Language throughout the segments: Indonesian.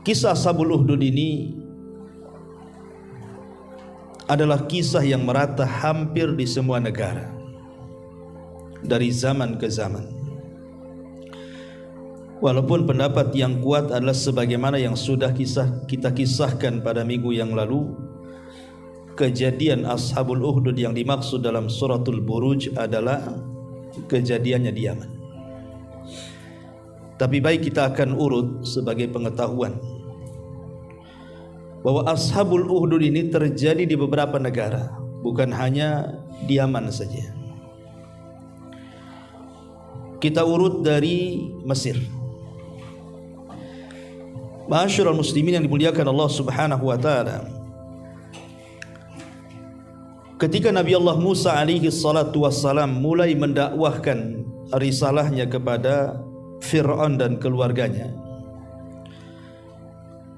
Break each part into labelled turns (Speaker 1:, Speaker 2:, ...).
Speaker 1: Kisah Ashabul Ukhdud ini adalah kisah yang merata hampir di semua negara dari zaman ke zaman. Walaupun pendapat yang kuat adalah sebagaimana yang sudah kita kisahkan pada minggu yang lalu, kejadian Ashabul Ukhdud yang dimaksud dalam suratul Buruj adalah kejadiannya di Yaman. Tapi baik kita akan urut sebagai pengetahuan bahwa Ashabul Ukhdud ini terjadi di beberapa negara, bukan hanya di Yaman saja. Kita urut dari Mesir. Ma'asyiral muslimin yang dimuliakan Allah Subhanahu wa taala. Ketika Nabi Allah Musa alaihi salatu wassalam mulai mendakwahkan risalahnya kepada Fir'aun dan keluarganya,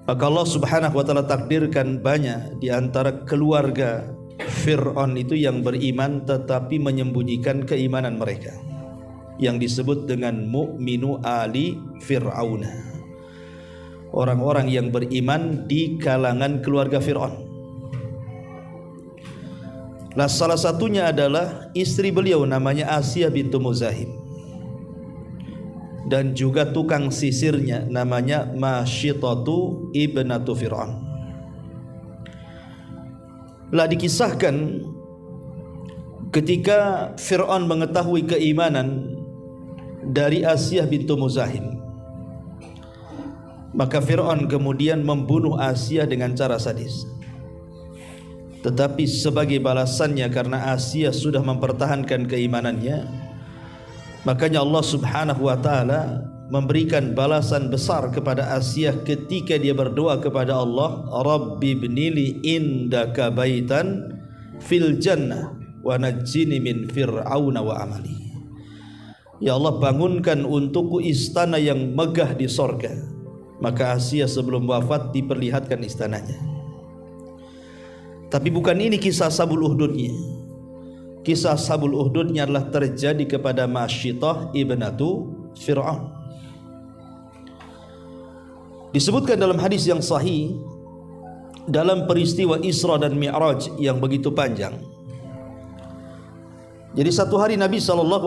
Speaker 1: maka Allah Subhanahu wa taala takdirkan banyak di antara keluarga Fir'aun itu yang beriman tetapi menyembunyikan keimanan mereka, yang disebut dengan mu'minu ali Fir'aun, orang-orang yang beriman di kalangan keluarga Fir'aun. Nah, salah satunya adalah istri beliau namanya Asiyah bintu Muzahim, dan juga tukang sisirnya namanya Masyitatu ibnatu Fir'aun. Lah dikisahkan ketika Fir'aun mengetahui keimanan dari Asiyah bintu Muzahim, maka Fir'aun kemudian membunuh Asiyah dengan cara sadis. Tetapi sebagai balasannya karena Asiyah sudah mempertahankan keimanannya, makanya Allah Subhanahu wa taala memberikan balasan besar kepada Asiyah ketika dia berdoa kepada Allah, Rabbi ibnili indaka baitan fil jannah wa najjini min fir'auna wa amali. Ya Allah, bangunkan untukku istana yang megah di sorga. Maka Asiyah sebelum wafat diperlihatkan istananya. Tapi bukan ini kisah Ashabul Ukhdudnya. Kisah Ashabul Ukhdudnya adalah terjadi kepada Masyitah ibnatu Fir'aun. Disebutkan dalam hadis yang sahih dalam peristiwa Isra dan Mi'raj yang begitu panjang. Jadi satu hari Nabi SAW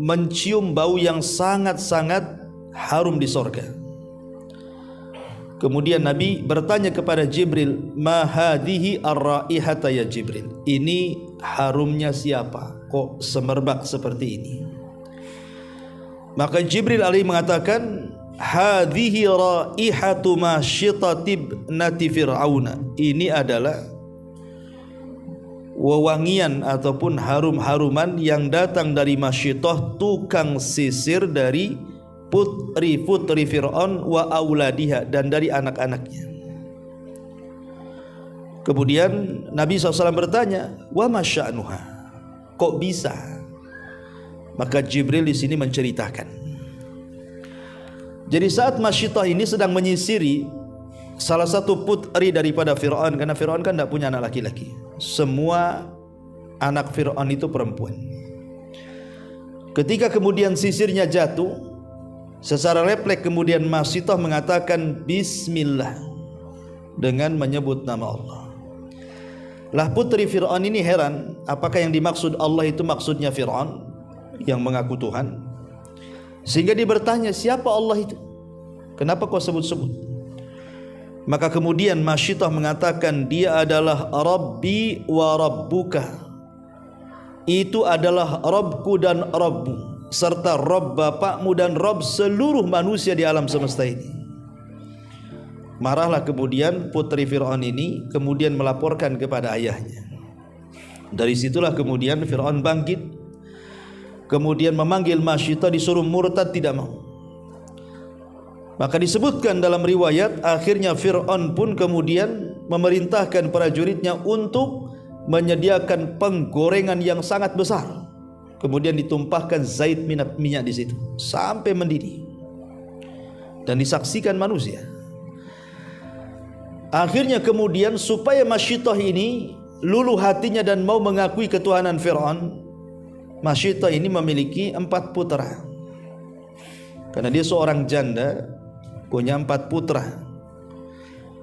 Speaker 1: mencium bau yang sangat-sangat harum di sorga. Kemudian Nabi bertanya kepada Jibril, ma hadhihi ar-raihata ya Jibril, ini harumnya siapa? Kok semerbak seperti ini? Maka Jibril alaihi mengatakan, hadhihi raihatu Masyitati ibnati Fir'auna. Ini adalah wewangian ataupun harum-haruman yang datang dari Masyitah, tukang sisir dari putri-putri Fir'aun wa auladiha, dan dari anak-anaknya. Kemudian Nabi SAW bertanya, wa masya'nuha, kok bisa? Maka Jibril di sini menceritakan. Jadi saat Masyitah ini sedang menyisiri salah satu putri daripada Fir'aun, karena Fir'aun kan tidak punya anak laki-laki, semua anak Fir'aun itu perempuan. Ketika kemudian sisirnya jatuh, secara refleks kemudian Masyitah mengatakan Bismillah dengan menyebut nama Allah. Lah putri Fir'aun ini heran, apakah yang dimaksud Allah itu maksudnya Fir'aun yang mengaku Tuhan? Sehingga dia bertanya, siapa Allah itu? Kenapa kau sebut-sebut? Maka kemudian Masyitah mengatakan, dia adalah Rabbi wa Rabbuka. Itu adalah Rabbku dan Rabbu, serta Rabb bapakmu dan Rabb seluruh manusia di alam semesta ini. Marahlah kemudian putri Fir'aun ini, kemudian melaporkan kepada ayahnya. Dari situlah kemudian Fir'aun bangkit, kemudian memanggil Masyitah, disuruh murtad, tidak mau. Maka disebutkan dalam riwayat, akhirnya Fir'aun pun kemudian memerintahkan prajuritnya untuk menyediakan penggorengan yang sangat besar. Kemudian ditumpahkan zait minyak di situ sampai mendidih dan disaksikan manusia. Akhirnya kemudian supaya Masyitah ini luluh hatinya dan mau mengakui ketuhanan Fir'aun, Masyitah ini memiliki 4 putra. Karena dia seorang janda, punya 4 putra.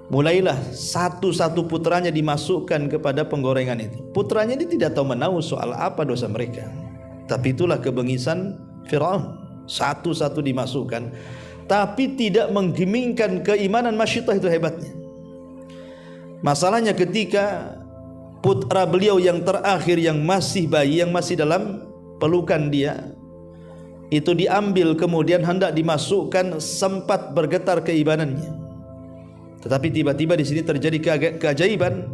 Speaker 1: Mulailah satu-satu putranya dimasukkan kepada penggorengan itu. Putranya ini tidak tahu menahu soal apa dosa mereka. Tapi itulah kebengisan Firaun. Satu-satu dimasukkan, tapi tidak menggemingkan keimanan Masyittah. Itu hebatnya. Masalahnya ketika putra beliau yang terakhir, yang masih bayi, yang masih dalam pelukan dia, itu diambil kemudian hendak dimasukkan, sempat bergetar keimanannya. Tetapi tiba-tiba di sini terjadi keajaiban,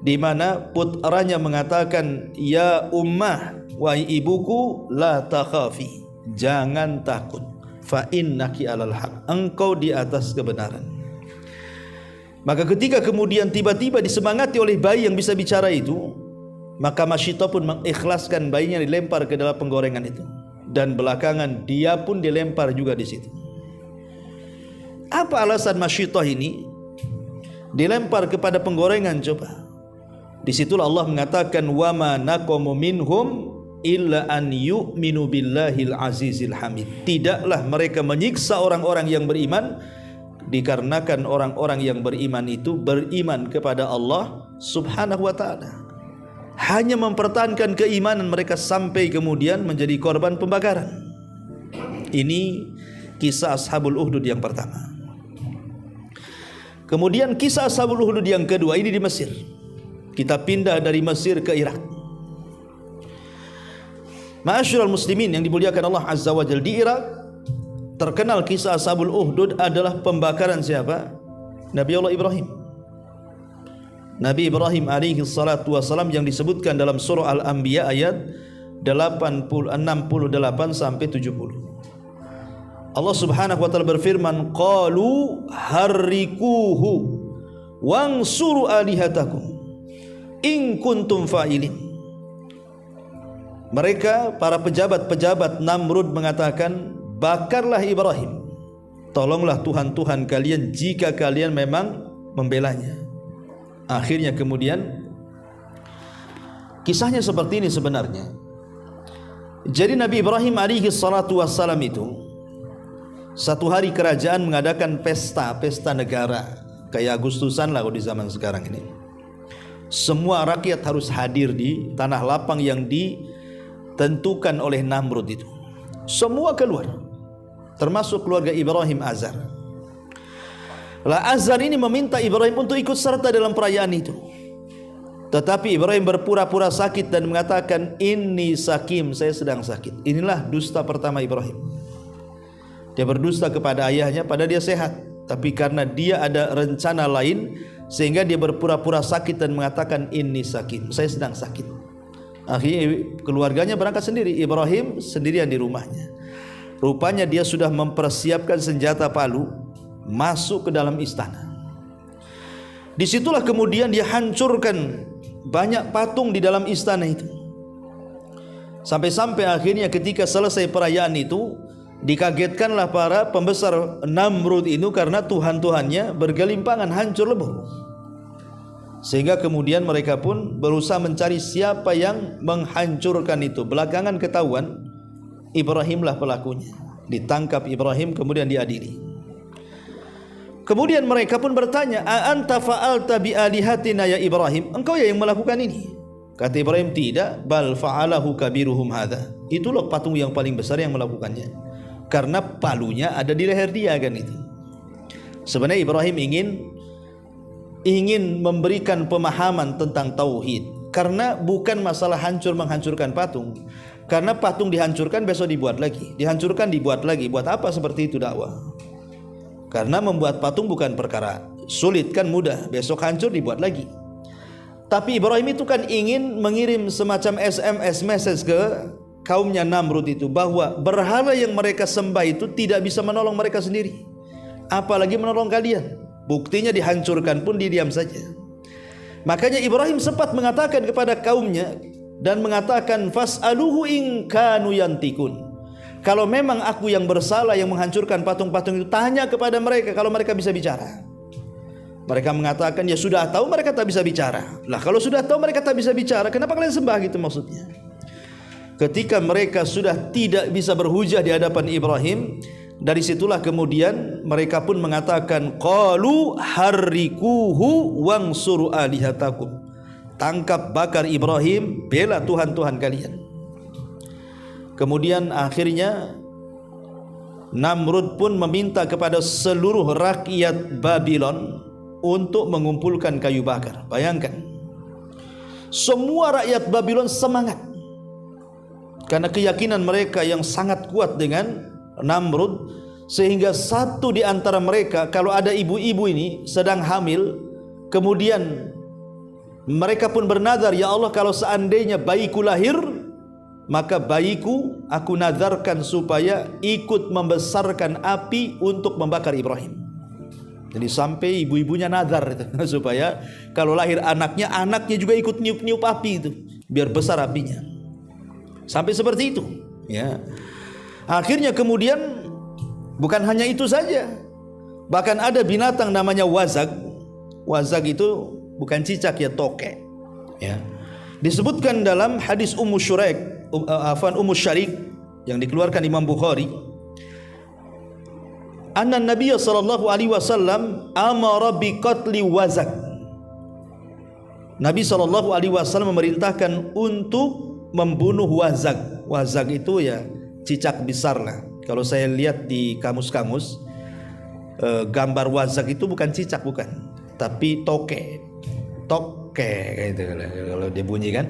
Speaker 1: di mana putranya mengatakan, ya ummah, wahai ibuku, la takhafi, jangan takut, fa innaki alal haq, engkau di atas kebenaran. Maka ketika kemudian tiba-tiba disemangati oleh bayi yang bisa bicara itu, maka Masyittah pun mengikhlaskan bayinya, dilempar ke dalam penggorengan itu, dan belakangan dia pun dilempar juga di situ. Apa alasan Masyittah ini dilempar kepada penggorengan? Coba. Disitulah Allah mengatakan, wa ma naqamu minhum illa an yu'minu billahil azizil hamid. Tidaklah mereka menyiksa orang-orang yang beriman, dikarenakan orang-orang yang beriman itu beriman kepada Allah subhanahu wa ta'ala, hanya mempertahankan keimanan mereka sampai kemudian menjadi korban pembakaran. Ini kisah Ashabul Ukhdud yang pertama. Kemudian kisah Ashabul Ukhdud yang kedua, ini di Mesir. Kita pindah dari Mesir ke Irak. Ma'asyiral muslimin yang dimuliakan Allah Azza wa Jalla, di Irak terkenal kisah Ashabul Ukhdud adalah pembakaran siapa? Nabi Allah Ibrahim. Nabi Ibrahim alaihi salatu wassalam yang disebutkan dalam surah Al-Anbiya ayat 68 sampai 70. Allah Subhanahu wa taala berfirman, qalu harrikuhu wansuru alihatakum in kuntum fa'ilin. Mereka, para pejabat-pejabat Namrud, mengatakan, bakarlah Ibrahim, tolonglah Tuhan-Tuhan kalian jika kalian memang membelanya. Akhirnya kemudian kisahnya seperti ini sebenarnya. Jadi Nabi Ibrahim alaihi salatu wassalam itu, satu hari kerajaan mengadakan pesta negara, kayak Agustusan lah di zaman sekarang ini. Semua rakyat harus hadir di tanah lapang yang ditentukan oleh Namrud itu. Semua keluar, termasuk keluarga Ibrahim Azar. Lah Azar ini meminta Ibrahim untuk ikut serta dalam perayaan itu. Tetapi Ibrahim berpura-pura sakit dan mengatakan, inni sakim, saya sedang sakit. Inilah dusta pertama Ibrahim. Dia berdusta kepada ayahnya padahal dia sehat, tapi karena dia ada rencana lain sehingga dia berpura-pura sakit dan mengatakan inni sakim, saya sedang sakit. Akhirnya keluarganya berangkat sendiri, Ibrahim sendirian di rumahnya. Rupanya dia sudah mempersiapkan senjata palu, masuk ke dalam istana. Disitulah kemudian dia hancurkan banyak patung di dalam istana itu. Sampai-sampai akhirnya ketika selesai perayaan itu, dikagetkanlah para pembesar Namrud itu karena Tuhan-Tuhannya bergelimpangan, hancur lebur. Sehingga kemudian mereka pun berusaha mencari siapa yang menghancurkan itu. Belakangan ketahuan Ibrahimlah pelakunya. Ditangkap Ibrahim, kemudian diadili. Kemudian mereka pun bertanya, a anta fa'alta bi alihatina ya Ibrahim, engkau ya yang melakukan ini? Kata Ibrahim, tidak, bal fa'alahu kabiruhum hadha, itulah patung yang paling besar yang melakukannya. Karena palunya ada di leher dia, kan itu. Sebenarnya Ibrahim ingin memberikan pemahaman tentang tauhid, karena bukan masalah hancur menghancurkan patung. Karena patung dihancurkan besok dibuat lagi, dihancurkan dibuat lagi. Buat apa seperti itu dakwah? Karena membuat patung bukan perkara sulit, kan mudah, besok hancur dibuat lagi. Tapi Ibrahim itu kan ingin mengirim semacam SMS message ke kaumnya Namrud itu, bahwa berhala yang mereka sembah itu tidak bisa menolong mereka sendiri, apalagi menolong kalian. Buktinya dihancurkan pun diam saja. Makanya Ibrahim sempat mengatakan kepada kaumnya dan mengatakan, fas'aluhu in kanu yantikun, kalau memang aku yang bersalah yang menghancurkan patung-patung itu, tanya kepada mereka kalau mereka bisa bicara. Mereka mengatakan, ya sudah tahu mereka tak bisa bicara. Lah kalau sudah tahu mereka tak bisa bicara, kenapa kalian sembah gitu maksudnya? Ketika mereka sudah tidak bisa berhujah di hadapan Ibrahim, Dari situlah kemudian mereka pun mengatakan, qalu harrikuhu wansuru alihatakum. Tangkap, bakar Ibrahim, bela Tuhan-Tuhan kalian. Kemudian akhirnya Namrud pun meminta kepada seluruh rakyat Babylon untuk mengumpulkan kayu bakar. Bayangkan, semua rakyat Babylon semangat karena keyakinan mereka yang sangat kuat dengan Namrud, sehingga satu di antara mereka, kalau ada ibu-ibu ini sedang hamil, kemudian mereka pun bernazar, ya Allah, kalau seandainya bayiku lahir, maka bayiku aku nazarkan supaya ikut membesarkan api untuk membakar Ibrahim. Jadi sampai ibu-ibunya nazar itu, supaya kalau lahir anaknya, anaknya juga ikut niup-niup api itu, biar besar apinya. Sampai seperti itu, ya. Akhirnya kemudian bukan hanya itu saja, bahkan ada binatang namanya wazag. Wazag itu bukan cicak, ya, toke, ya. Disebutkan dalam hadis Ummu Syarik yang dikeluarkan Imam Bukhari, anna Nabiy sallallahu alaihi wasallam amara bi qatli wazag. Nabi sallallahu alaihi wasallam memerintahkan untuk membunuh wazag. Wazag itu ya cicak besar lah. Kalau saya lihat di kamus-kamus, gambar wazag itu bukan cicak, bukan, tapi toke gitu kalau dia bunyi kan.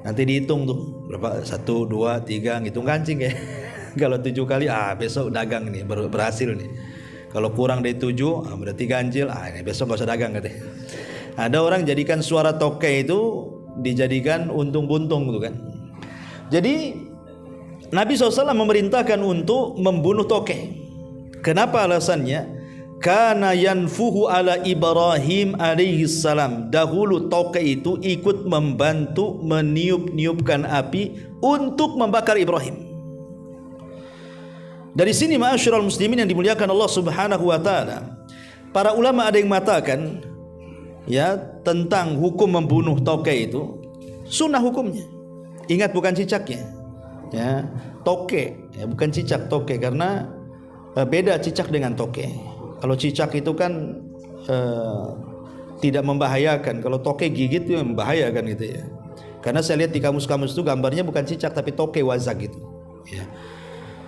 Speaker 1: Nanti dihitung tuh berapa, 1, 2, 3, ngitung kancing ya. Kalau 7 kali, besok dagang nih, berhasil nih. Kalau kurang dari 7, berarti ganjil, ini besok gak usah dagang katanya. Ada orang jadikan suara toke itu dijadikan untung-buntung gitu kan. Jadi Nabi SAW memerintahkan untuk membunuh toke. Kenapa alasannya? Kana yanfuhu ala Ibrahim alaihi salam. Dahulu toke itu ikut membantu meniup-niupkan api untuk membakar Ibrahim. Dari sini ma'asyiral muslimin yang dimuliakan Allah Subhanahu wa taala, para ulama ada yang mengatakan, ya, tentang hukum membunuh toke itu sunnah hukumnya. Ingat, bukan cicaknya, ya, toke, ya, bukan cicak, toke, karena beda cicak dengan toke. Kalau cicak itu kan tidak membahayakan, kalau toke gigit itu membahayakan gitu ya. Karena saya lihat di kamus-kamus itu gambarnya bukan cicak tapi toke, wazag gitu, ya.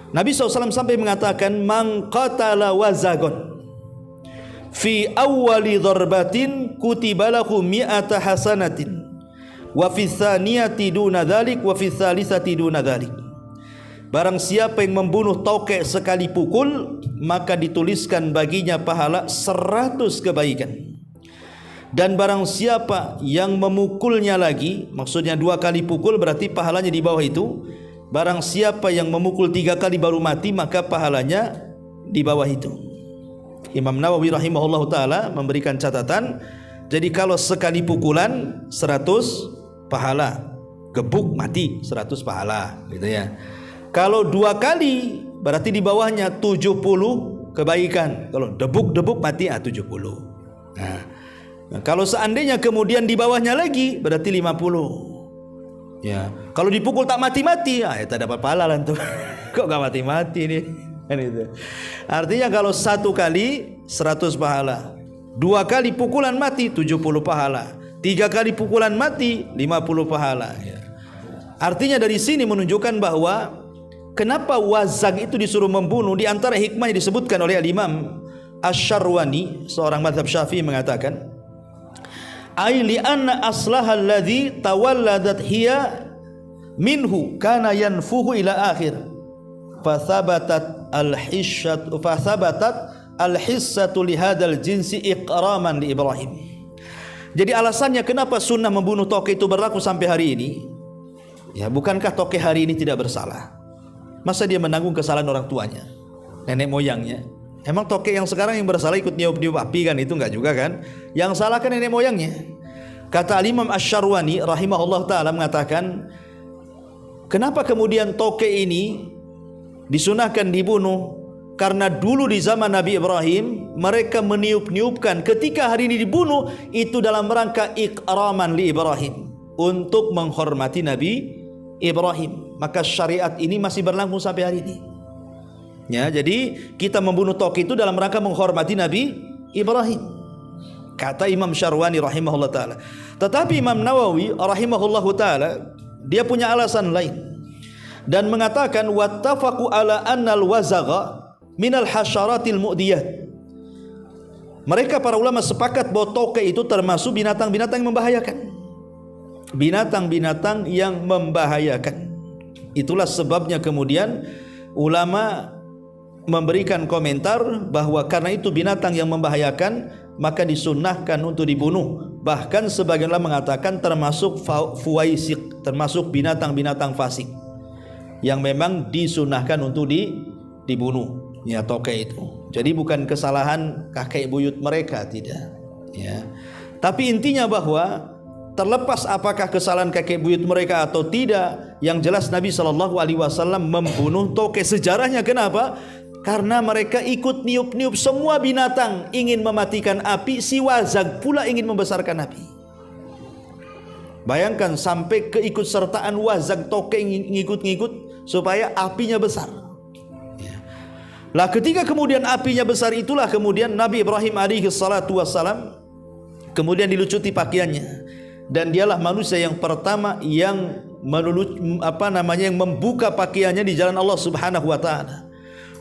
Speaker 1: Nabi SAW sampai mengatakan, man qatala wazagon fi awwali dharbatin kutibalahu mi'ata hasanatin wa fi tsaniyati duna dzalik wa fi tsalitsati duna dzalik. Barang siapa yang membunuh toke sekali pukul, maka dituliskan baginya pahala 100 kebaikan. Dan barang siapa yang memukulnya lagi, maksudnya 2 kali pukul, berarti pahalanya di bawah itu. Barang siapa yang memukul 3 kali baru mati, maka pahalanya di bawah itu. Imam Nawawi rahimahullah ta'ala memberikan catatan, jadi kalau sekali pukulan 100 pahala, gebuk mati 100 pahala gitu ya. Kalau 2 kali berarti di bawahnya 70 kebaikan. Kalau debuk-debuk mati 70. Nah, kalau seandainya kemudian di bawahnya lagi berarti 50. Ya, kalau dipukul tak mati-mati, ya tak dapat pahala lah tuh. Kok gak mati-mati nih? Kan itu. Artinya kalau 1 kali 100 pahala, 2 kali pukulan mati 70 pahala, 3 kali pukulan mati 50 pahala. Ya. Artinya dari sini menunjukkan bahwa kenapa wazag itu disuruh membunuh. Di antara hikmah yang disebutkan oleh Imam Asy-Syarwani, seorang mazhab Syafi'i, mengatakan, ai li anna aslaha alladhi tawalladat hiya minhu kana yanfuhu ila akhir fa thabatat al-hissatu li hadzal jinsi iqraman li Ibrahim. Jadi alasannya kenapa sunnah membunuh toke itu berlaku sampai hari ini, ya, bukankah toke hari ini tidak bersalah? Masa dia menanggung kesalahan orang tuanya, nenek moyangnya? Emang toke yang sekarang yang bersalah ikut niup-niup api kan? Itu enggak juga kan? Yang salah kan nenek moyangnya. Kata Imam Asy-Syarwani rahimahullah ta'ala mengatakan, kenapa kemudian toke ini disunahkan dibunuh? Karena dulu di zaman Nabi Ibrahim mereka meniup-niupkan, ketika hari ini dibunuh itu dalam rangka ikraman li Ibrahim, untuk menghormati Nabi Ibrahim. Maka syariat ini masih berlangsung sampai hari ini. Ya, jadi kita membunuh tokek itu dalam rangka menghormati Nabi Ibrahim, kata Imam Syarwani rahimahullah ta'ala. Tetapi Imam Nawawi rahimahullah ta'ala dia punya alasan lain dan mengatakan wattafaqu ala annal wazagha minal hasyaratil mu'diyat. Mereka para ulama sepakat bahwa tokek itu termasuk binatang-binatang yang membahayakan. Binatang-binatang yang membahayakan. Itulah sebabnya kemudian ulama memberikan komentar bahwa karena itu binatang yang membahayakan maka disunnahkan untuk dibunuh. Bahkan sebagian ulama mengatakan termasuk fuwaisik, termasuk binatang-binatang fasik yang memang disunnahkan untuk dibunuh. Ya, tokek itu. Jadi bukan kesalahan kakek buyut mereka, tidak. Ya. Tapi intinya bahwa terlepas apakah kesalahan kakek buyut mereka atau tidak, yang jelas Nabi SAW membunuh tokek. Sejarahnya kenapa? Karena mereka ikut niup-niup semua binatang ingin mematikan api, si wazag pula ingin membesarkan api. Bayangkan sampai keikutsertaan wazag tokek ngikut-ngikut supaya apinya besar. Lah ketika kemudian apinya besar itulah kemudian Nabi Ibrahim alaihi salatu wassalam kemudian dilucuti pakaiannya, dan dialah manusia yang pertama yang yang membuka pakaiannya di jalan Allah Subhanahu wa taala.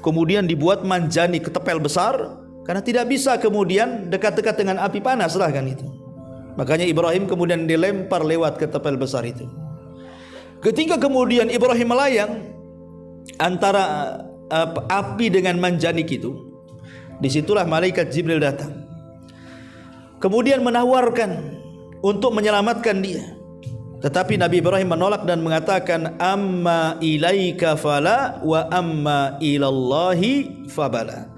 Speaker 1: Kemudian dibuat manjani ketepel besar karena tidak bisa kemudian dekat-dekat dengan api panas lah kan itu. Makanya Ibrahim kemudian dilempar lewat ketepel besar itu. Ketika kemudian Ibrahim melayang antara api dengan manjanik itu, disitulah malaikat Jibril datang kemudian menawarkan untuk menyelamatkan dia. Tetapi Nabi Ibrahim menolak dan mengatakan amma ilaika fala wa amma ilallahi fabala.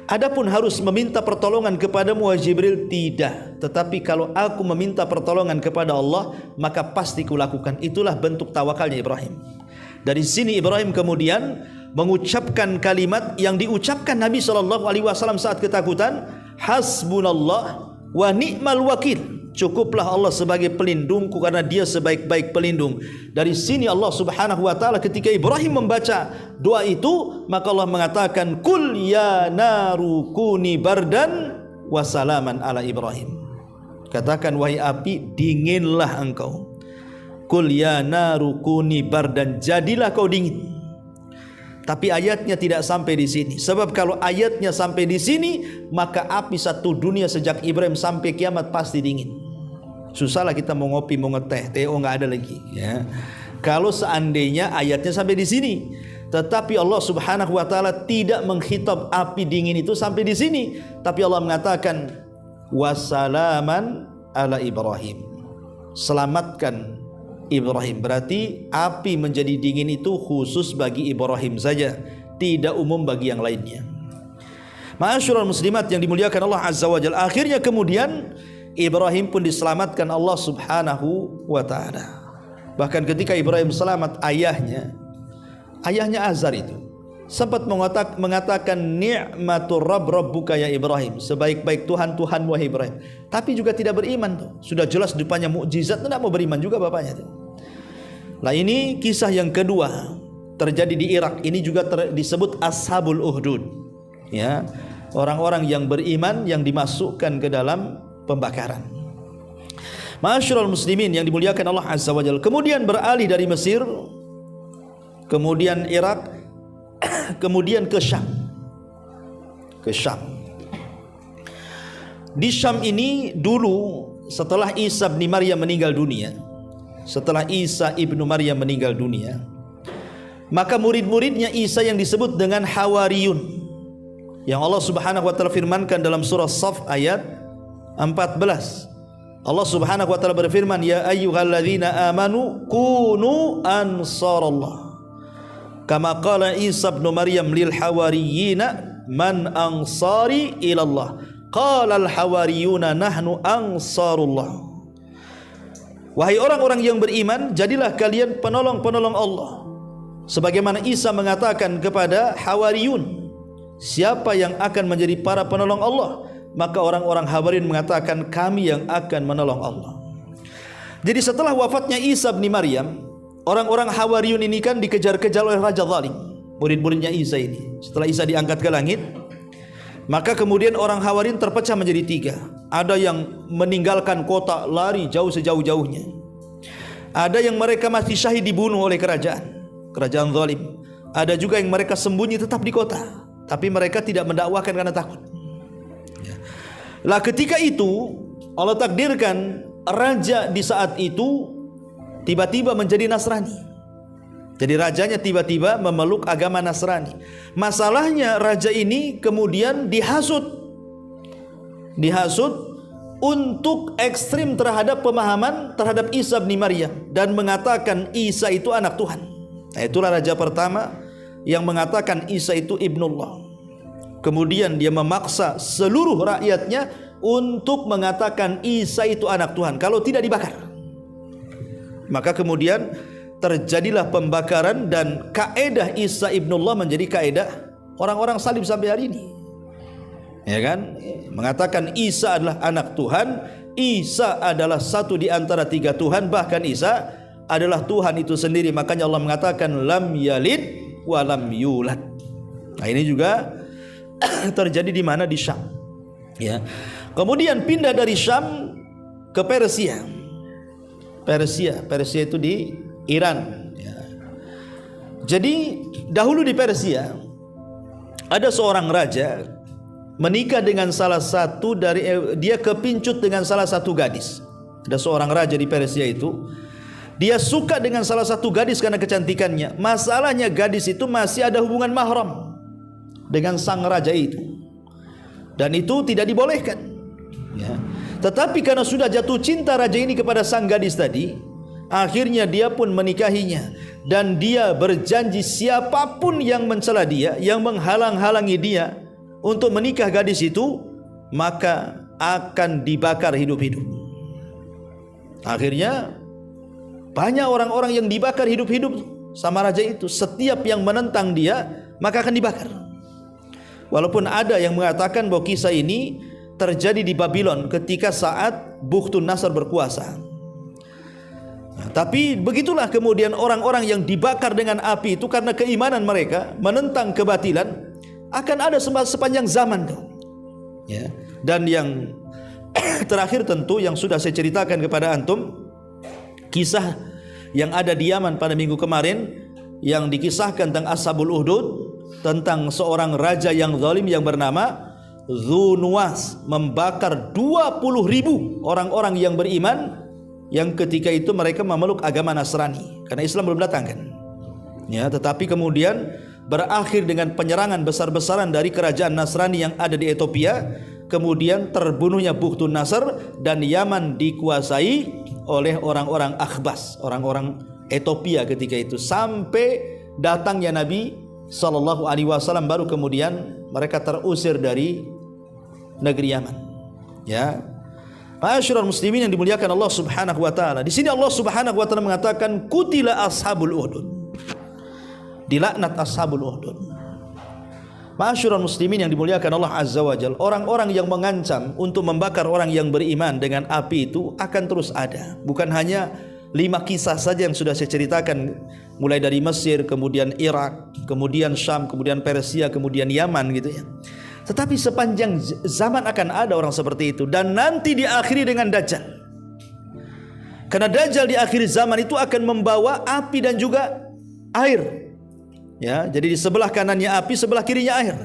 Speaker 1: Adapun harus meminta pertolongan kepadamu wahai Jibril, tidak. Tetapi kalau aku meminta pertolongan kepada Allah maka pasti kulakukan. Itulah bentuk tawakalnya Ibrahim. Dari sini Ibrahim kemudian mengucapkan kalimat yang diucapkan Nabi SAW saat ketakutan, hasbunallah wa ni'mal wakil. Cukuplah Allah sebagai pelindungku karena dia sebaik-baik pelindung. Dari sini Allah Subhanahu wa taala ketika Ibrahim membaca doa itu, maka Allah mengatakan kul ya naru kuni bardan wa salaman ala Ibrahim. Katakan wahai api, dinginlah engkau. Kul ya naru kuni bardan, jadilah kau dingin. Tapi ayatnya tidak sampai di sini. Sebab kalau ayatnya sampai di sini, maka api satu dunia sejak Ibrahim sampai kiamat pasti dingin. Susahlah kita mau ngopi, mau ngeteh, TO nggak ada lagi. Ya. Kalau seandainya ayatnya sampai di sini, tetapi Allah Subhanahu Wa Taala tidak menghitab api dingin itu sampai di sini, tapi Allah mengatakan wasalaman ala Ibrahim. Selamatkan Ibrahim. Berarti api menjadi dingin itu khusus bagi Ibrahim saja, tidak umum bagi yang lainnya. Ma'asyiral muslimat yang dimuliakan Allah Azza wa Jalla, akhirnya kemudian Ibrahim pun diselamatkan Allah Subhanahu wa taala. Bahkan ketika Ibrahim selamat, ayahnya Azar itu sempat mengatakan ni'matur rabb rabbuka ya Ibrahim, sebaik-baik Tuhan Tuhanmu wahai Ibrahim. Tapi juga tidak beriman tuh. Sudah jelas depannya mukjizat, tidak mau beriman juga bapaknya tuh. Nah, ini kisah yang kedua terjadi di Irak. Ini juga disebut Ashabul Uhdud. Ya, orang-orang yang beriman yang dimasukkan ke dalam pembakaran. Ma'asyiral muslimin yang dimuliakan Allah Azza wa Jalla. Kemudian beralih dari Mesir, kemudian Irak, kemudian ke Syam. Di Syam ini dulu setelah Isa bin Maryam meninggal dunia, maka murid-muridnya Isa yang disebut dengan Hawariyun, yang Allah Subhanahu wa taala firmankan dalam surah Shaf ayat 14. Allah Subhanahu wa taala berfirman, ya ayyuhalladzina amanu kunu ansarallah kama qala Isa ibn Maryam lil hawariyina man ansari ilallah qala al hawariyuna nahnu ansarullah. Wahai orang-orang yang beriman, jadilah kalian penolong-penolong Allah, sebagaimana Isa mengatakan kepada Hawariyun, siapa yang akan menjadi para penolong Allah? Maka orang-orang Hawariyun mengatakan, kami yang akan menolong Allah. Jadi setelah wafatnya Isa bin Maryam, orang-orang Hawariyun ini kan dikejar-kejar oleh Raja Zalim. murid-muridnya Isa ini. Setelah Isa diangkat ke langit, maka kemudian orang Hawarin terpecah menjadi 3. Ada yang meninggalkan kota, lari jauh sejauh-jauhnya. Ada yang mereka masih syahid dibunuh oleh kerajaan zalim. Ada juga yang mereka sembunyi tetap di kota, tapi mereka tidak mendakwahkan karena takut. Lah ketika itu Allah takdirkan raja di saat itu tiba-tiba menjadi Nasrani. Jadi rajanya tiba-tiba memeluk agama Nasrani. Masalahnya raja ini kemudian dihasut untuk ekstrim terhadap pemahaman terhadap Isa bin Maryam dan mengatakan Isa itu anak Tuhan. Nah, itulah raja pertama yang mengatakan Isa itu ibnullah. Kemudian dia memaksa seluruh rakyatnya untuk mengatakan Isa itu anak Tuhan, kalau tidak dibakar. Maka kemudian terjadilah pembakaran dan kaedah Isa ibnullah menjadi kaedah orang-orang salib sampai hari ini. Ya kan? Mengatakan Isa adalah anak Tuhan, Isa adalah satu di antara 3 Tuhan, bahkan Isa adalah Tuhan itu sendiri. Makanya Allah mengatakan lam yalid wa lam yulad. Nah, ini juga terjadi di mana? Di Syam. Ya. Kemudian pindah dari Syam ke Persia. Persia itu di Iran. Ya. Jadi dahulu di Persia ada seorang raja menikah dengan salah satu dia kepincut dengan salah satu gadis. Ada seorang raja di Persia itu, dia suka dengan salah satu gadis karena kecantikannya. Masalahnya gadis itu masih ada hubungan mahram dengan sang raja itu, dan itu tidak dibolehkan. Ya. Tetapi karena sudah jatuh cinta raja ini kepada sang gadis tadi, akhirnya dia pun menikahinya, dan dia berjanji siapapun yang mencela dia, yang menghalang-halangi dia untuk menikah gadis itu, maka akan dibakar hidup-hidup. Akhirnya banyak orang-orang yang dibakar hidup-hidup sama raja itu. Setiap yang menentang dia maka akan dibakar. Walaupun ada yang mengatakan bahwa kisah ini terjadi di Babylon ketika saat Bukhtun Nasr berkuasa. Nah, tapi begitulah kemudian orang-orang yang dibakar dengan api itu karena keimanan mereka menentang kebatilan akan ada sepanjang zaman tuh. Ya. Dan yang terakhir tentu yang sudah saya ceritakan kepada antum, kisah yang ada di Yaman pada minggu kemarin yang dikisahkan tentang Ashabul Uhdud, tentang seorang raja yang zalim yang bernama Zunuwas membakar 20.000 orang-orang yang beriman yang ketika itu mereka memeluk agama Nasrani karena Islam belum datang kan. Ya, tetapi kemudian berakhir dengan penyerangan besar-besaran dari kerajaan Nasrani yang ada di Ethiopia. Kemudian terbunuhnya Bukhtun Nasr dan Yaman dikuasai oleh orang-orang Akhbas, orang-orang Ethiopia ketika itu, sampai datangnya Nabi SAW baru kemudian mereka terusir dari negeri Yaman. Ya, ma'asyiral muslimin yang dimuliakan Allah Subhanahu wa taala. Di sini Allah Subhanahu wa taala mengatakan qutila ashabul uhdud. Dilaknat ashabul uhdud. Ma'asyiral muslimin yang dimuliakan Allah Azza wa Jalla, orang-orang yang mengancam untuk membakar orang yang beriman dengan api itu akan terus ada. Bukan hanya 5 kisah saja yang sudah saya ceritakan, mulai dari Mesir, kemudian Irak, kemudian Syam, kemudian Persia, kemudian Yaman gitu ya. Tetapi sepanjang zaman akan ada orang seperti itu, dan nanti diakhiri dengan Dajjal. Karena Dajjal di akhir zaman itu akan membawa api dan juga air. Ya, jadi di sebelah kanannya api, sebelah kirinya air.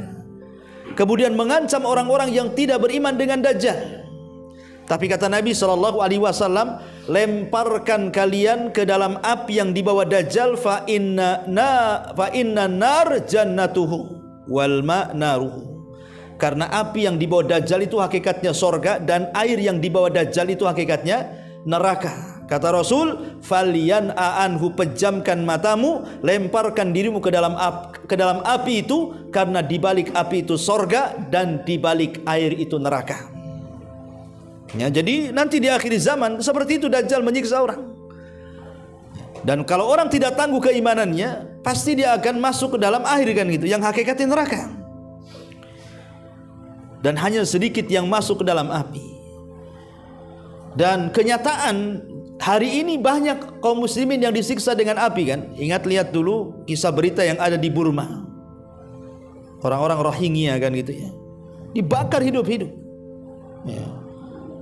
Speaker 1: Kemudian mengancam orang-orang yang tidak beriman dengan Dajjal. Tapi kata Nabi SAW, lemparkan kalian ke dalam api yang dibawa Dajjal, fa inna nar jannatuhu wal ma naruhu. Karena api yang dibawa Dajjal itu hakikatnya sorga, dan air yang dibawa Dajjal itu hakikatnya neraka. Kata Rasul, falian aanhu, pejamkan matamu, lemparkan dirimu ke dalam api itu, karena di balik api itu sorga dan di balik air itu neraka. Ya, jadi nanti di akhir zaman seperti itu Dajjal menyiksa orang. Dan kalau orang tidak tangguh keimanannya, pasti dia akan masuk ke dalam air kan gitu, yang hakikatnya neraka. Dan hanya sedikit yang masuk ke dalam api. Dan kenyataan hari ini banyak kaum muslimin yang disiksa dengan api kan. Ingat lihat dulu kisah berita yang ada di Burma. Orang-orang Rohingya kan gitu ya. Dibakar hidup-hidup. Ya.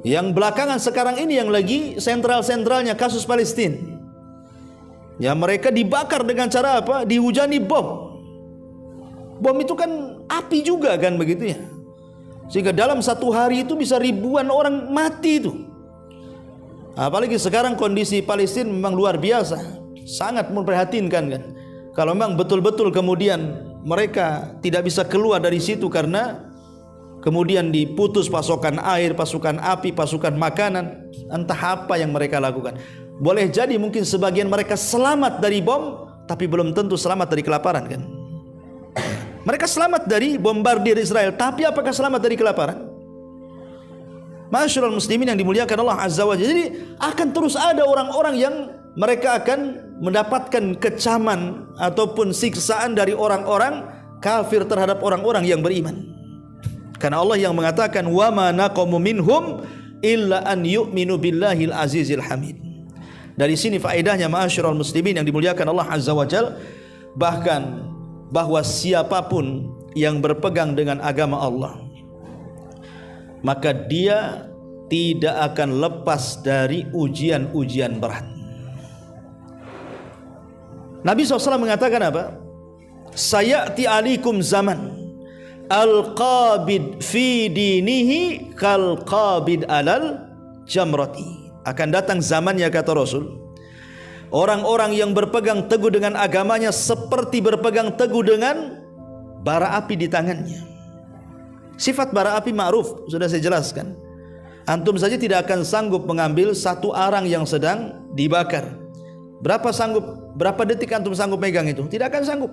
Speaker 1: Yang belakangan sekarang ini yang lagi sentral-sentralnya kasus Palestina. Ya, mereka dibakar dengan cara apa? Dihujani bom. Bom itu kan api juga kan begitu ya. Sehingga dalam satu hari itu bisa ribuan orang mati itu. Apalagi sekarang kondisi Palestina memang luar biasa, sangat memprihatinkan kan. Kalau memang betul-betul kemudian mereka tidak bisa keluar dari situ karena kemudian diputus pasokan air, pasokan api, pasokan makanan, entah apa yang mereka lakukan. Boleh jadi mungkin sebagian mereka selamat dari bom, tapi belum tentu selamat dari kelaparan kan. Mereka selamat dari bombardir Israel, tapi apakah selamat dari kelaparan? Masyarul muslimin yang dimuliakan Allah Azza wa Jalla. Jadi akan terus ada orang-orang yang mereka akan mendapatkan kecaman ataupun siksaan dari orang-orang kafir terhadap orang-orang yang beriman. Karena Allah yang mengatakan wa ma naqamu minhum illa an yu'minu billahil azizil hamid. Dari sini faedahnya masyarul muslimin yang dimuliakan Allah Azza wa Jalla, bahkan bahwa siapapun yang berpegang dengan agama Allah, maka dia tidak akan lepas dari ujian-ujian berat. Nabi SAW mengatakan apa? Sayati alikum zaman al-qabid fi dinihi kal-qabid alal jamrati. Akan datang zamannya, kata Rasul, orang-orang yang berpegang teguh dengan agamanya seperti berpegang teguh dengan bara api di tangannya. Sifat bara api ma'ruf sudah saya jelaskan. Antum saja tidak akan sanggup mengambil satu arang yang sedang dibakar. Berapa detik antum sanggup megang itu? Tidak akan sanggup.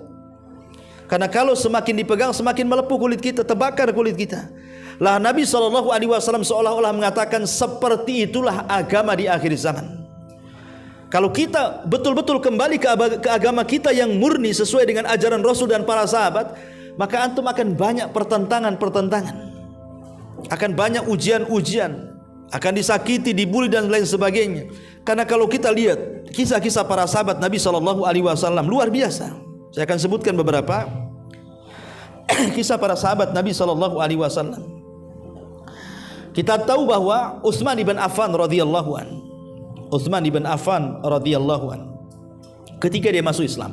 Speaker 1: Karena kalau semakin dipegang semakin melepuh kulit kita, terbakar kulit kita. Lah Nabi SAW seolah-olah mengatakan seperti itulah agama di akhir zaman. Kalau kita betul-betul kembali ke agama kita yang murni sesuai dengan ajaran Rasul dan para sahabat, maka antum akan banyak pertentangan-pertentangan, akan banyak ujian-ujian, akan disakiti, dibuli dan lain sebagainya. Karena kalau kita lihat kisah-kisah para sahabat Nabi SAW luar biasa. Saya akan sebutkan beberapa kisah para sahabat Nabi SAW. Kita tahu bahwa Utsman ibn Affan radhiyallahu an, ketika dia masuk Islam,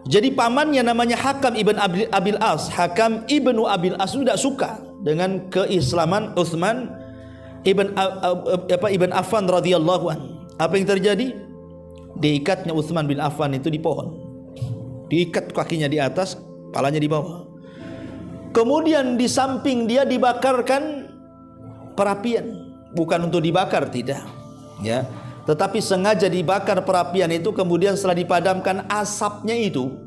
Speaker 1: jadi pamannya namanya Hakam ibn Abil As. Hakam ibnu Abil As tidak suka dengan keislaman Utsman ibn Affan radhiyallahu an. Apa yang terjadi? Diikatnya Utsman bin Affan itu di pohon. Diikat kakinya di atas, kepalanya di bawah. Kemudian di samping dia dibakarkan perapian, bukan untuk dibakar, tidak, ya. Tetapi sengaja dibakar perapian itu, kemudian setelah dipadamkan asapnya itu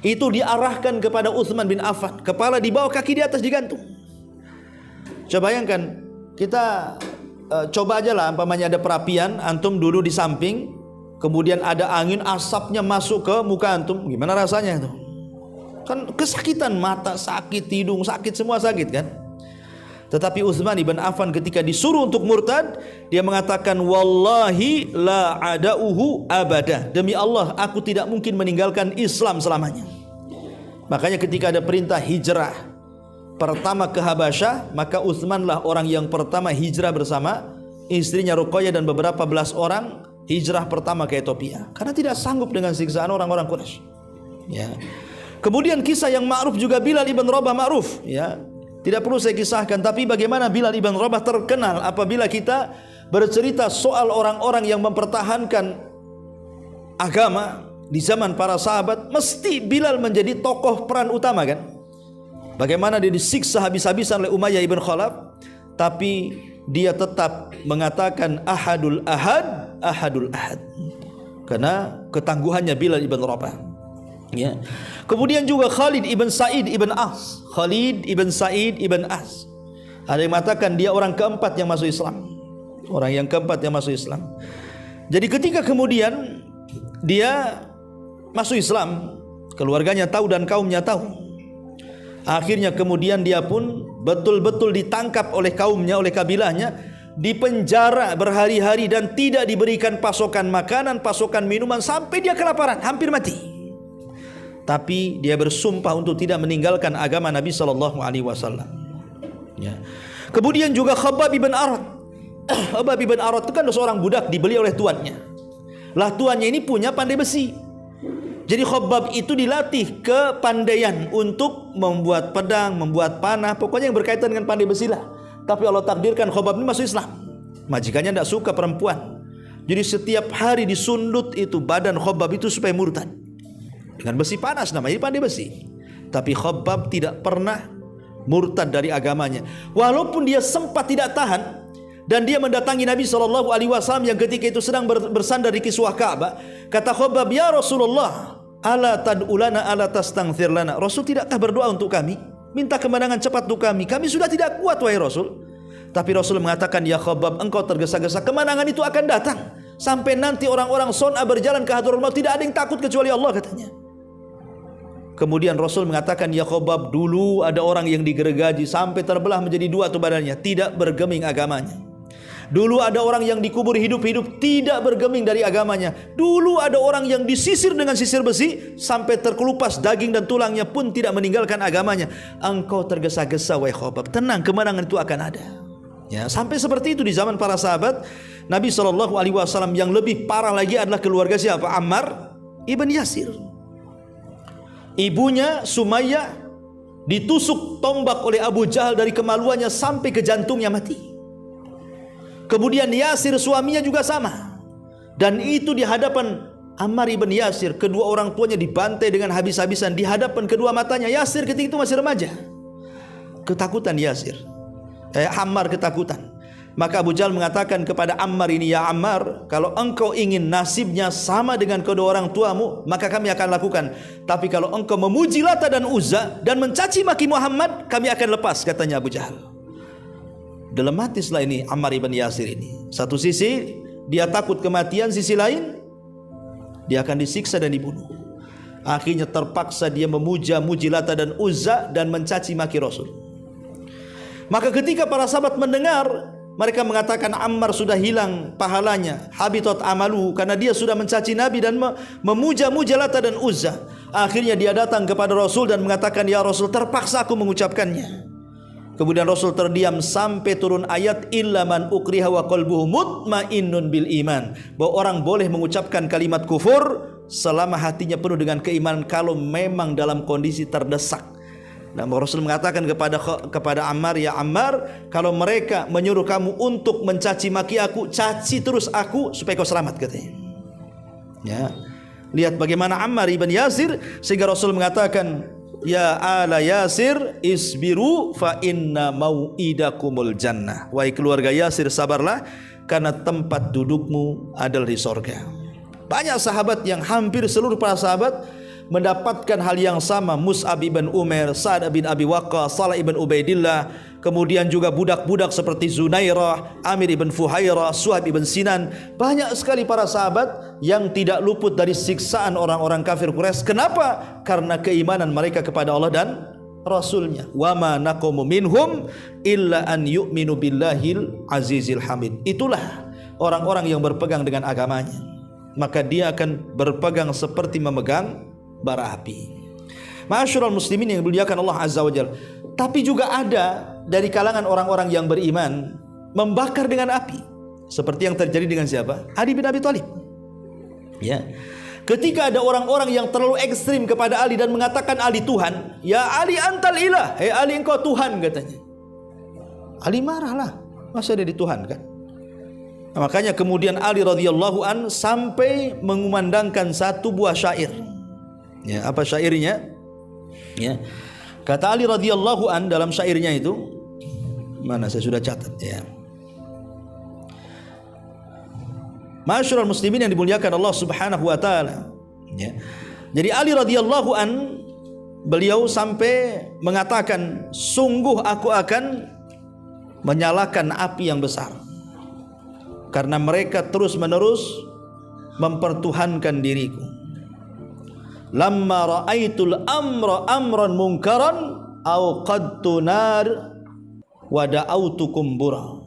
Speaker 1: diarahkan kepada Utsman bin Affan. Kepala di bawah, kaki di atas digantung. Coba bayangkan, kita coba aja lah, umpamanya ada perapian, antum dulu di samping, kemudian ada angin, asapnya masuk ke muka antum, gimana rasanya itu? Kan kesakitan, mata sakit, hidung sakit, semua sakit kan? Tetapi Utsman ibn Affan ketika disuruh untuk murtad, dia mengatakan wallahi la adauhu abada. Demi Allah, aku tidak mungkin meninggalkan Islam selamanya. Makanya ketika ada perintah hijrah pertama ke Habasyah, maka Utsmanlah orang yang pertama hijrah bersama istrinya Ruqayyah dan beberapa belas orang, hijrah pertama ke Ethiopia karena tidak sanggup dengan siksaan orang-orang Quraisy. Ya. Kemudian kisah yang ma'ruf juga Bilal ibn Rabah, ma'ruf, ya. Tidak perlu saya kisahkan, tapi bagaimana Bilal ibn Rabah terkenal apabila kita bercerita soal orang-orang yang mempertahankan agama di zaman para sahabat, mesti Bilal menjadi tokoh peran utama kan? Bagaimana dia disiksa habis-habisan oleh Umayyah ibn Khalaf, tapi dia tetap mengatakan ahadul ahad, ahadul ahad. Karena ketangguhannya Bilal ibn Rabah. Ya. Kemudian juga Khalid ibn Sa'id ibn As. Khalid ibn Sa'id ibn As. Ada yang mengatakan dia orang keempat yang masuk Islam. Orang yang keempat yang masuk Islam. Jadi ketika kemudian dia masuk Islam, keluarganya tahu dan kaumnya tahu. Akhirnya kemudian dia pun betul-betul ditangkap oleh kaumnya, oleh kabilahnya, dipenjara berhari-hari dan tidak diberikan pasokan makanan, pasokan minuman sampai dia kelaparan, hampir mati. Tapi dia bersumpah untuk tidak meninggalkan agama Nabi sallallahu alaihi wasallam. Ya. Kemudian juga Khabbab bin Arat. Khabbab bin Arat itu kan seorang budak dibeli oleh tuannya. Lah tuannya ini punya pandai besi. Jadi Khabbab itu dilatih kepandaian untuk membuat pedang, membuat panah, pokoknya yang berkaitan dengan pandai besi lah. Tapi Allah takdirkan Khabbab ini masuk Islam. Majikannya tidak suka perempuan. Jadi setiap hari disundut itu badan Khabbab itu supaya murtad. Dengan besi panas namanya pandai besi. Tapi Khabbab tidak pernah murtad dari agamanya. Walaupun dia sempat tidak tahan dan dia mendatangi Nabi SAW yang ketika itu sedang bersandar di kiswah Ka'bah. Kata Khabbab, "Ya Rasulullah, ala tad'ulana ala tastaghfir lana." Rasul tidakkah berdoa untuk kami? Minta kemenangan cepat untuk kami. Kami sudah tidak kuat wahai Rasul. Tapi Rasul mengatakan, "Ya Khabbab, engkau tergesa-gesa. Kemenangan itu akan datang. Sampai nanti orang-orang Son'a berjalan ke Hadratul Maut, tidak ada yang takut kecuali Allah," katanya. Kemudian Rasul mengatakan, "Ya Khabbab, dulu ada orang yang digergaji sampai terbelah menjadi dua tuh badannya, tidak bergeming agamanya. Dulu ada orang yang dikubur hidup-hidup, tidak bergeming dari agamanya. Dulu ada orang yang disisir dengan sisir besi sampai terkelupas daging dan tulangnya pun tidak meninggalkan agamanya. Engkau tergesa-gesa wahai Khabbab. Tenang, kemenangan itu akan ada." Ya, sampai seperti itu di zaman para sahabat Nabi SAW. Yang lebih parah lagi adalah keluarga siapa? Ammar ibn Yasir. Ibunya Sumayyah ditusuk tombak oleh Abu Jahal dari kemaluannya sampai ke jantungnya mati. Kemudian Yasir suaminya juga sama. Dan itu di hadapan Ammar ibn Yasir, kedua orang tuanya dibantai dengan habis-habisan di hadapan kedua matanya. Yasir ketika itu masih remaja. Ketakutan Yasir. Ammar ketakutan. Maka Abu Jahal mengatakan kepada Ammar ini, "Ya Ammar, kalau engkau ingin nasibnya sama dengan kedua orang tuamu, maka kami akan lakukan. Tapi kalau engkau memuji Lata dan Uzza dan mencaci maki Muhammad, kami akan lepas," katanya Abu Jahal. Dilematislah ini Ammar ibn Yasir ini. Satu sisi dia takut kematian, sisi lain dia akan disiksa dan dibunuh. Akhirnya terpaksa dia memuja-muji Lata dan Uzza dan mencaci maki Rasul. Maka ketika para sahabat mendengar, mereka mengatakan Ammar sudah hilang pahalanya, habitat amalu, karena dia sudah mencaci Nabi dan memuja-muja Lata dan Uzza. Akhirnya dia datang kepada Rasul dan mengatakan, "Ya Rasul, terpaksa aku mengucapkannya." Kemudian Rasul terdiam sampai turun ayat illa man ukriha wa qalbuhu mutmainnun bil iman, bahwa orang boleh mengucapkan kalimat kufur selama hatinya penuh dengan keimanan kalau memang dalam kondisi terdesak. Nah, Rasul mengatakan kepada Ammar, "Ya Ammar, kalau mereka menyuruh kamu untuk mencaci maki aku, caci terus aku supaya kau selamat," katanya. Ya. Lihat bagaimana Ammar ibn Yasir sehingga Rasul mengatakan, "Ya ala Yasir isbiru fa inna mau'idakumul jannah." Wahai keluarga Yasir, sabarlah karena tempat dudukmu adalah di sorga. Banyak sahabat yang hampir seluruh para sahabat mendapatkan hal yang sama. Mus'ab ibn Umair, Sa'ad bin Abi Waqqas, Salah ibn Ubaidillah, kemudian juga budak-budak seperti Zunairah, Amir ibn Fuhairah, Suhaib ibn Sinan. Banyak sekali para sahabat yang tidak luput dari siksaan orang-orang kafir Quraisy. Kenapa? Karena keimanan mereka kepada Allah dan Rasulnya. Wa ma naqamu minhum illa an yu'minu billahil azizil hamid. Itulah orang-orang yang berpegang dengan agamanya. Maka dia akan berpegang seperti memegang bara api. Ma'asyiral muslimin yang dimuliakan Allah Azza wa Jalla. Tapi juga ada dari kalangan orang-orang yang beriman membakar dengan api. Seperti yang terjadi dengan siapa? Ali bin Abi Thalib. Ya. Ketika ada orang-orang yang terlalu ekstrim kepada Ali dan mengatakan Ali Tuhan, "Ya Ali antal ilah." "Hei Ali, engkau Tuhan," katanya. Ali marahlah. Masa dia dituhankan? Nah, makanya kemudian Ali radhiyallahu an sampai mengumandangkan satu buah syair. Ya, apa syairnya? Ya. Kata Ali radhiyallahu an dalam syairnya itu, mana saya sudah catat ya. Ma'asyiral muslimin yang dimuliakan Allah Subhanahu wa taala. Ya. Jadi Ali radhiyallahu an beliau sampai mengatakan, "Sungguh aku akan menyalakan api yang besar." Karena mereka terus-menerus mempertuhankan diriku. "Lamma ra'aitul amra amran munkaran auqadtu nar wa da'autukum bura."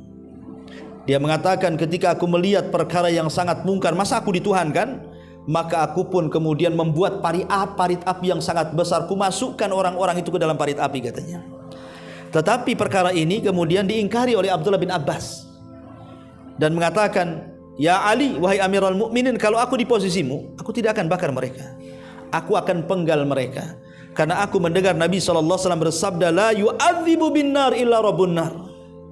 Speaker 1: Dia mengatakan, ketika aku melihat perkara yang sangat mungkar, masa aku dituhankan? Maka aku pun kemudian membuat parit api yang sangat besar, ku masukkan orang-orang itu ke dalam parit api, katanya. Tetapi perkara ini kemudian diingkari oleh Abdullah bin Abbas dan mengatakan, ya Ali, wahai Amirul Mukminin, kalau aku di posisimu, aku tidak akan bakar mereka, aku akan penggal mereka, karena aku mendengar Nabi SAW bersabda, la yu'adzibu bin nar illa rabbun nar,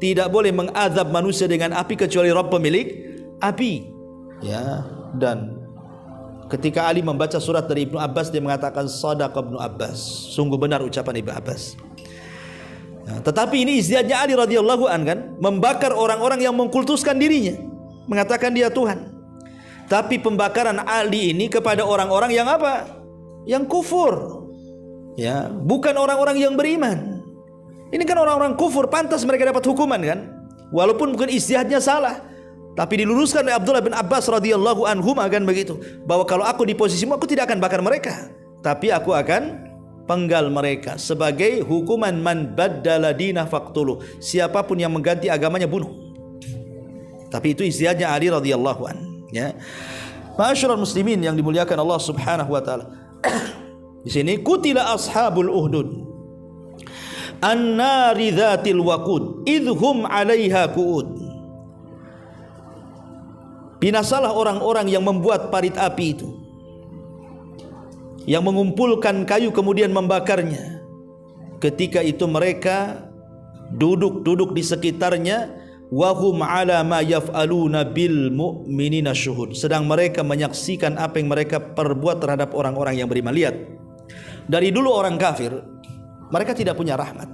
Speaker 1: tidak boleh mengazab manusia dengan api kecuali Rabb pemilik api. Ya, dan ketika Ali membaca surat dari Ibnu Abbas, dia mengatakan, shadaqa Ibnu Abbas, sungguh benar ucapan Ibnu Abbas. Nah, tetapi ini istiadatnya Ali radhiyallahu an, kan, membakar orang-orang yang mengkultuskan dirinya, mengatakan dia Tuhan. Tapi pembakaran Ali ini kepada orang-orang yang apa? Yang kufur. Ya, bukan orang-orang yang beriman. Ini kan orang-orang kufur, pantas mereka dapat hukuman, kan? Walaupun bukan istiadatnya salah, tapi diluruskan oleh Abdullah bin Abbas radhiyallahu anhu, kan begitu, bahwa kalau aku di posisimu, aku tidak akan bakar mereka, tapi aku akan penggal mereka sebagai hukuman man baddala dinah faqtuluh, siapapun yang mengganti agamanya bunuh. Tapi itu istiadatnya Ali radhiyallahu an, ya. Ma'asyiral muslimin yang dimuliakan Allah Subhanahu wa taala. Di sini kutila ashabul uhdud an-nari dzatil waqud idhum 'alaiha qu'ud. Binasalah orang-orang yang membuat parit api itu, yang mengumpulkan kayu kemudian membakarnya. Ketika itu mereka duduk di sekitarnya, wahum ala ma yaf'aluna bil mu'minina syuhud, sedang mereka menyaksikan apa yang mereka perbuat terhadap orang-orang yang beriman. Lihat, dari dulu orang kafir, mereka tidak punya rahmat.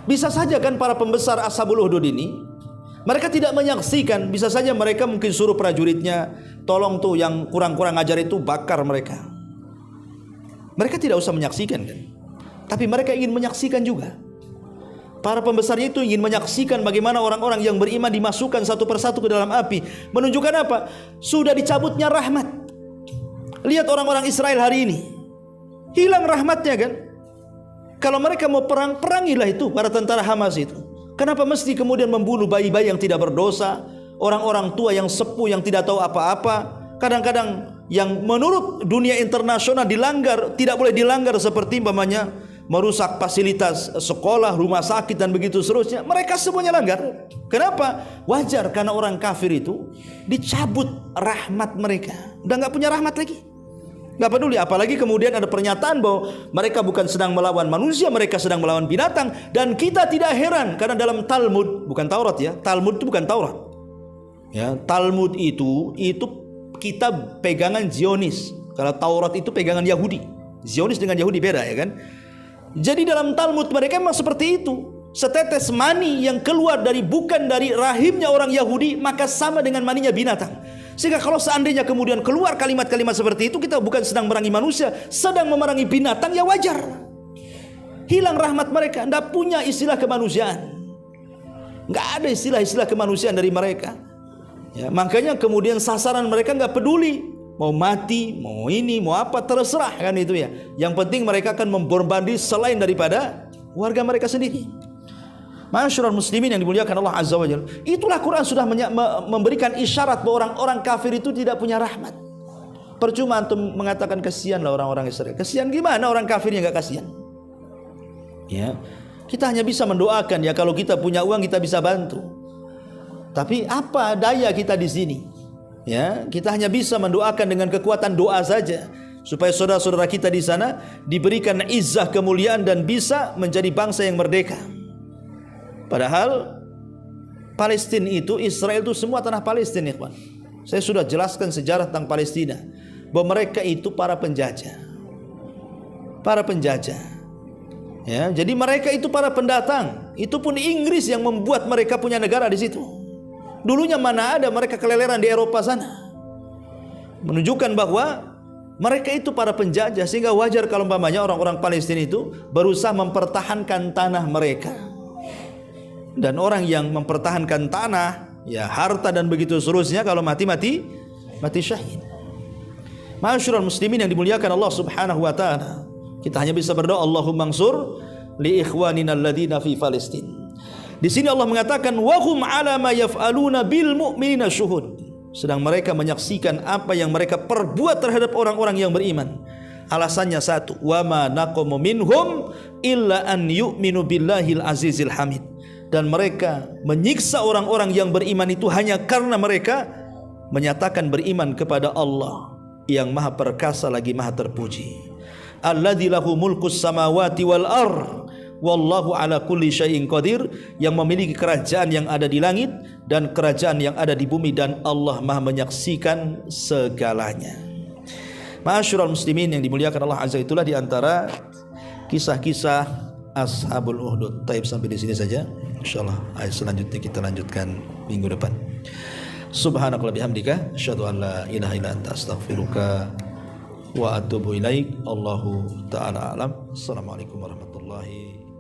Speaker 1: Bisa saja kan para pembesar Ashabul Uhdud ini, mereka tidak menyaksikan, bisa saja mereka mungkin suruh prajuritnya, tolong tuh yang kurang-kurang ajar itu bakar mereka. Mereka tidak usah menyaksikan, kan? Tapi mereka ingin menyaksikan juga. Para pembesarnya itu ingin menyaksikan bagaimana orang-orang yang beriman dimasukkan satu persatu ke dalam api. Menunjukkan apa? Sudah dicabutnya rahmat. Lihat orang-orang Israel hari ini, hilang rahmatnya, kan? Kalau mereka mau perang, perangilah itu para tentara Hamas itu. Kenapa mesti kemudian membunuh bayi-bayi yang tidak berdosa, orang-orang tua yang sepuh yang tidak tahu apa-apa, kadang-kadang yang menurut dunia internasional dilanggar, tidak boleh dilanggar, seperti umpamanya merusak fasilitas sekolah, rumah sakit dan begitu seterusnya. Mereka semuanya langgar. Kenapa? Wajar, karena orang kafir itu dicabut rahmat mereka, udah nggak punya rahmat lagi. Gak peduli, apalagi kemudian ada pernyataan bahwa mereka bukan sedang melawan manusia, mereka sedang melawan binatang. Dan kita tidak heran, karena dalam Talmud, bukan Taurat ya, Talmud itu bukan Taurat ya, Talmud itu kitab pegangan Zionis. Kalau Taurat itu pegangan Yahudi. Zionis dengan Yahudi beda, ya kan. Jadi dalam Talmud mereka memang seperti itu. Setetes mani yang keluar bukan dari rahimnya orang Yahudi, maka sama dengan maninya binatang. Sehingga kalau seandainya kemudian keluar kalimat-kalimat seperti itu, kita bukan sedang memerangi manusia, sedang memerangi binatang, ya wajar. Hilang rahmat mereka, tidak punya istilah kemanusiaan, nggak ada istilah-istilah kemanusiaan dari mereka. Ya, makanya kemudian sasaran mereka nggak peduli, mau mati, mau ini, mau apa, terserah, kan itu ya. Yang penting mereka akan membombardir selain daripada warga mereka sendiri. Ma'asyiral muslimin yang dimuliakan Allah Azza wa Jalla, itulah Quran sudah memberikan isyarat bahwa orang-orang kafir itu tidak punya rahmat. Percuma antum mengatakan kasihanlah orang-orang Israel. Kasihan gimana orang kafirnya nggak kasihan? Ya, kita hanya bisa mendoakan, ya kalau kita punya uang kita bisa bantu. Tapi apa daya kita di sini? Ya, kita hanya bisa mendoakan dengan kekuatan doa saja, supaya saudara-saudara kita di sana diberikan izzah, kemuliaan, dan bisa menjadi bangsa yang merdeka. Padahal Palestina itu, Israel itu semua tanah Palestina, ikhwan. Saya sudah jelaskan sejarah tentang Palestina, bahwa mereka itu para penjajah. Para penjajah. Ya, jadi mereka itu para pendatang. Itu pun Inggris yang membuat mereka punya negara di situ. Dulunya mana ada mereka keleleran di Eropa sana. Menunjukkan bahwa mereka itu para penjajah, sehingga wajar kalau umpamanya orang-orang Palestina itu berusaha mempertahankan tanah mereka. Dan orang yang mempertahankan tanah, ya harta dan begitu seterusnya, kalau mati syahid. Ma'asyiral muslimin yang dimuliakan Allah Subhanahu wa taala, kita hanya bisa berdoa, Allahumma ansur li ikhwanina alladhina fi Palestin. Di sini Allah mengatakan wahum ala ma yaf'aluna bil mu'minina syuhud. Sedang mereka menyaksikan apa yang mereka perbuat terhadap orang-orang yang beriman. Alasannya satu, wa ma naqamu minhum illa an yu'minu billahil azizil hamid. Dan mereka menyiksa orang-orang yang beriman itu hanya karena mereka menyatakan beriman kepada Allah yang maha perkasa lagi maha terpuji. Alladzi lahu mulkus samawati wal ardh wallahu ala kulli syai'in qadir, yang memiliki kerajaan yang ada di langit dan kerajaan yang ada di bumi, dan Allah maha menyaksikan segalanya. Ma'asyiral muslimin yang dimuliakan Allah azza, itulah di antara kisah-kisah Ashabul Ukhdud. Taib, sampai di sini saja. Insyaallah ayat selanjutnya kita lanjutkan minggu depan. Subhanakallahumma bihamdika asyhadu an la ilaha illa anta astaghfiruka wa atubu ilaik. Allahu ta'ala alam. Assalamualaikum warahmatullahi